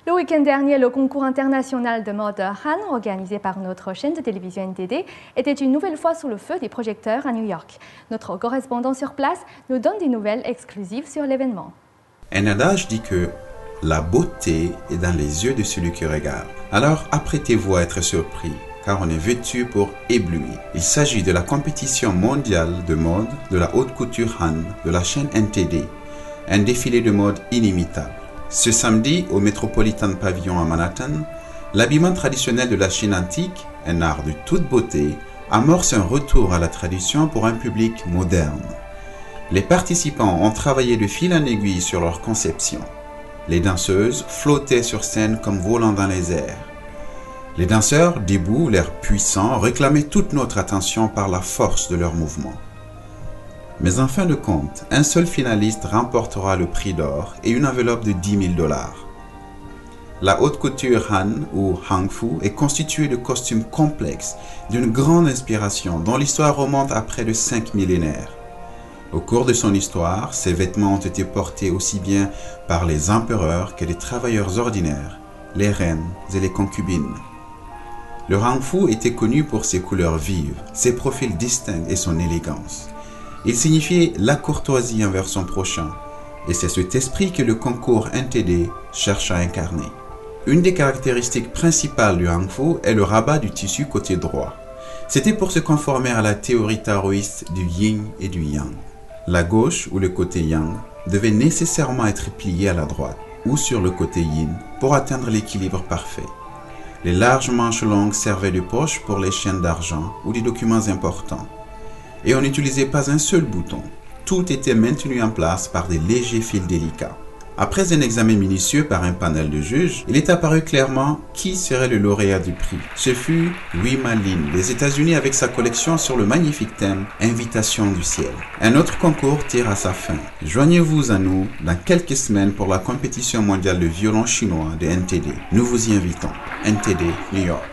Le week-end dernier, le concours international de mode Han, organisé par notre chaîne de télévision NTD, était une nouvelle fois sous le feu des projecteurs à New York. Notre correspondant sur place nous donne des nouvelles exclusives sur l'événement. Un adage dit que la beauté est dans les yeux de celui qui regarde. Alors apprêtez-vous à être surpris, car on est vêtu pour éblouir. Il s'agit de la compétition mondiale de mode de la haute couture Han de la chaîne NTD, un défilé de mode inimitable. Ce samedi, au Metropolitan Pavilion à Manhattan, l'habillement traditionnel de la Chine antique, un art de toute beauté, amorce un retour à la tradition pour un public moderne. Les participants ont travaillé de fil en aiguille sur leur conception. Les danseuses flottaient sur scène comme volant dans les airs. Les danseurs, debout, l'air puissant, réclamaient toute notre attention par la force de leurs mouvements. Mais en fin de compte, un seul finaliste remportera le prix d'or et une enveloppe de $10 000. La haute couture Han ou Hang Fu est constituée de costumes complexes d'une grande inspiration dont l'histoire remonte à près de 5 millénaires. Au cours de son histoire, ces vêtements ont été portés aussi bien par les empereurs que les travailleurs ordinaires, les reines et les concubines. Le Hang Fu était connu pour ses couleurs vives, ses profils distincts et son élégance. Il signifiait la courtoisie envers son prochain, et c'est cet esprit que le concours NTD cherche à incarner. Une des caractéristiques principales du Hang Fu est le rabat du tissu côté droit. C'était pour se conformer à la théorie taoïste du yin et du yang. La gauche, ou le côté yang, devait nécessairement être pliée à la droite, ou sur le côté yin, pour atteindre l'équilibre parfait. Les larges manches longues servaient de poche pour les chaînes d'argent ou des documents importants. Et on n'utilisait pas un seul bouton. Tout était maintenu en place par des légers fils délicats. Après un examen minutieux par un panel de juges, il est apparu clairement qui serait le lauréat du prix. Ce fut Louis Malin des États-Unis avec sa collection sur le magnifique thème « Invitation du ciel ». Un autre concours tire à sa fin. Joignez-vous à nous dans quelques semaines pour la compétition mondiale de violon chinois de NTD. Nous vous y invitons. NTD, New York.